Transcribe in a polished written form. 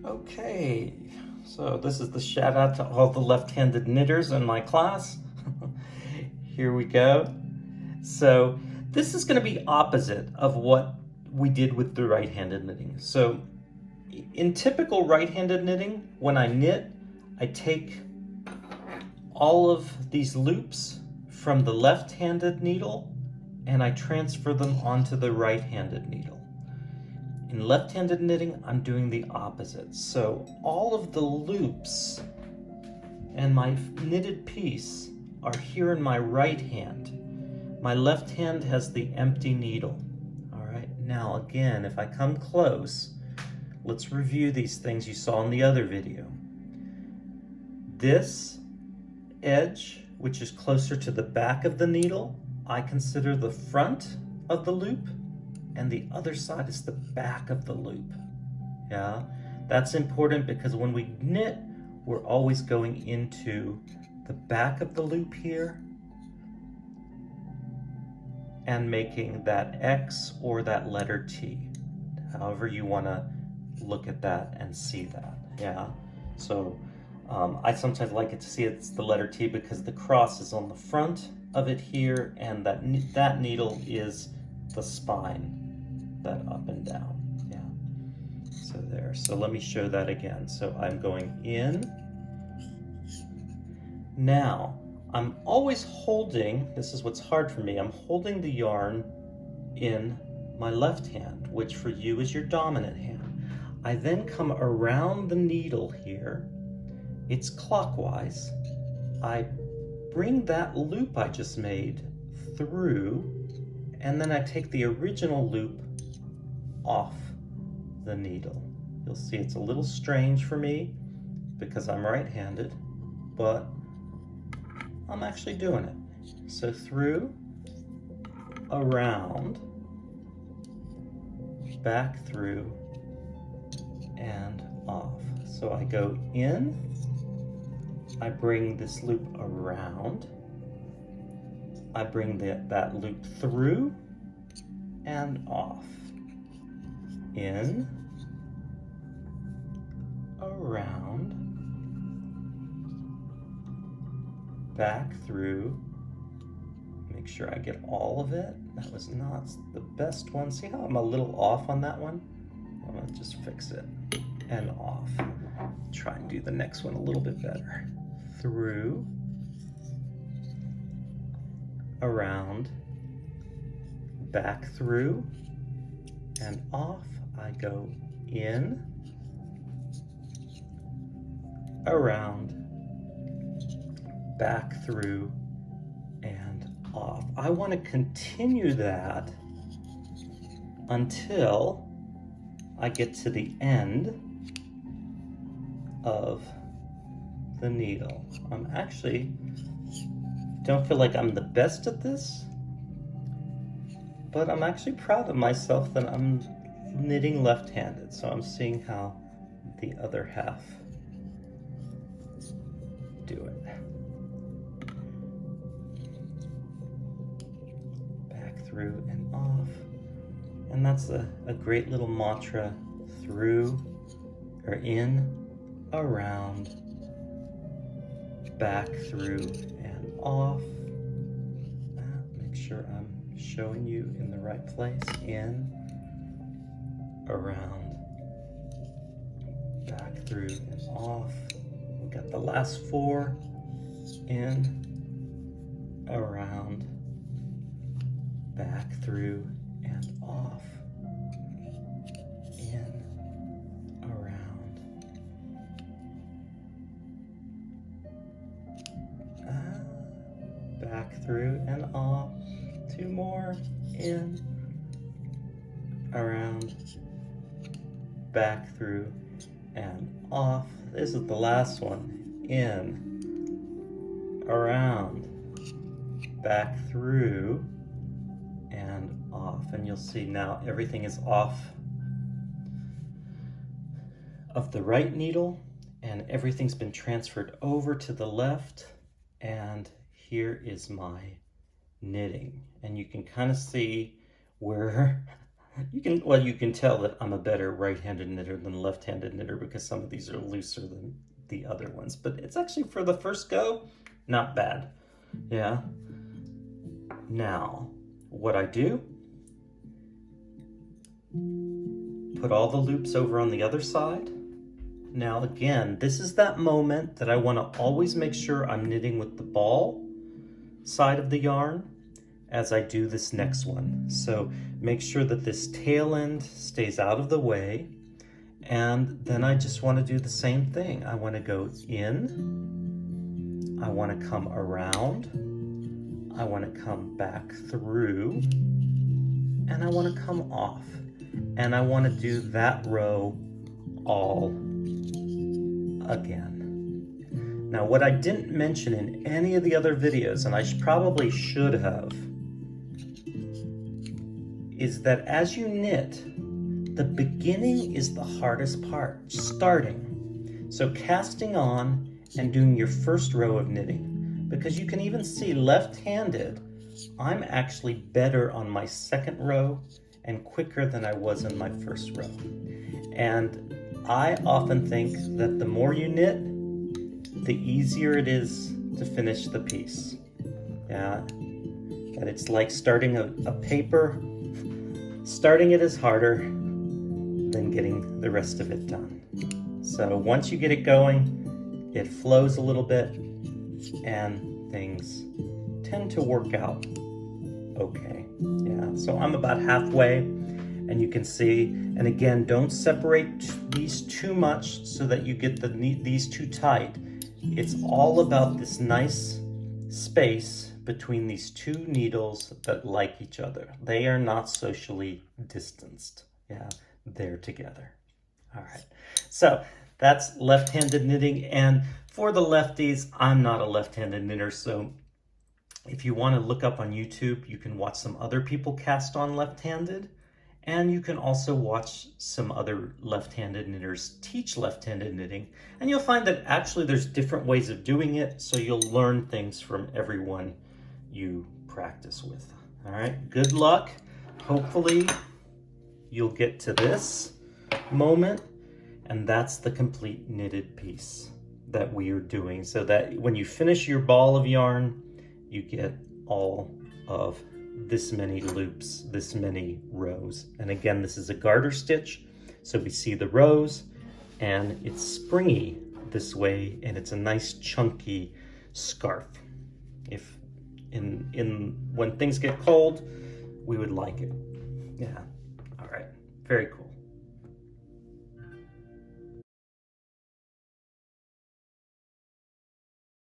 Okay, so this is the shout out to all the left-handed knitters in my class. Here we go. So this is going to be opposite of what we did with the right-handed knitting. So in typical right-handed knitting, when I knit, I take all of these loops from the left-handed needle and I transfer them onto the right-handed needle. In left-handed knitting, I'm doing the opposite. So all of the loops and my knitted piece are here in my right hand. My left hand has the empty needle. All right, now again, if I come close, let's review these things you saw in the other video. This edge, which is closer to the back of the needle, I consider the front of the loop, and the other side is the back of the loop. Yeah, that's important because when we knit, we're always going into the back of the loop here and making that X or that letter T, however you want to look at that and see that. Yeah, so I sometimes like it to see it's the letter T because the cross is on the front of it here, and that needle is the spine, that up and down. Yeah, so there. So let me show that again. So I'm going in. Now I'm always holding, this is what's hard for me, I'm holding the yarn in my left hand, which for you is your dominant hand. I then come around the needle here. It's clockwise. I bring that loop I just made through, and then I take the original loop off the needle. You'll see it's a little strange for me because I'm right-handed, but I'm actually doing it. So through, around, back through, and off. So I go in, I bring this loop around, I bring that loop through and off. In, around, back through. Make sure I get all of it. That was not the best one. See how I'm a little off on that one? I'm gonna just fix it. And off. Try and do the next one a little bit better. Through, around, back through, and off. I go in, around, back through, and off. I want to continue that until I get to the end of the needle. I'm actually don't feel like I'm the best at this, but I'm actually proud of myself that I'm knitting left-handed, so I'm seeing how the other half do it. Back through and off. And that's a great little mantra: through, or in, around, back through, and off. Make sure I'm showing you in the right place. In, around, back through, and off. We got the last four. In, around, back through, and off. In, around, back through, and off. Two more. In, around, back through, and off. This is the last one. In, around, back through, and off. And you'll see now everything is off of the right needle, and everything's been transferred over to the left. And here is my knitting, and you can kind of see where You can tell that I'm a better right-handed knitter than left-handed knitter because some of these are looser than the other ones, but it's actually, for the first go, not bad. Yeah. Now, what I do, put all the loops over on the other side. Now again, this is that moment that I want to always make sure I'm knitting with the ball side of the yarn as I do this next one. So make sure that this tail end stays out of the way. And then I just want to do the same thing. I want to go in, I want to come around, I want to come back through, and I want to come off. And I want to do that row all again. Now, what I didn't mention in any of the other videos, and I probably should have, is that as you knit, the beginning is the hardest part, starting. So casting on and doing your first row of knitting, because you can even see left-handed, I'm actually better on my second row and quicker than I was in my first row. And I often think that the more you knit, the easier it is to finish the piece. Yeah, that it's like starting a paper. Starting it is harder than getting the rest of it done. So once you get it going, it flows a little bit and things tend to work out okay. Yeah, so I'm about halfway, and you can see, and again, don't separate these too much so that you get these too tight. It's all about this nice space between these two needles that like each other. They are not socially distanced. Yeah, they're together. All right, so that's left-handed knitting. And for the lefties, I'm not a left-handed knitter, so if you want to look up on YouTube, you can watch some other people cast on left-handed, and you can also watch some other left-handed knitters teach left-handed knitting, and you'll find that actually there's different ways of doing it, so you'll learn things from everyone you practice with. All right, good luck. Hopefully you'll get to this moment, and that's the complete knitted piece that we are doing, so that when you finish your ball of yarn, you get all of this many loops, this many rows. And again, this is a garter stitch, so we see the rows, and it's springy this way, and it's a nice chunky scarf. If when things get cold, we would like it. Yeah, all right, very cool.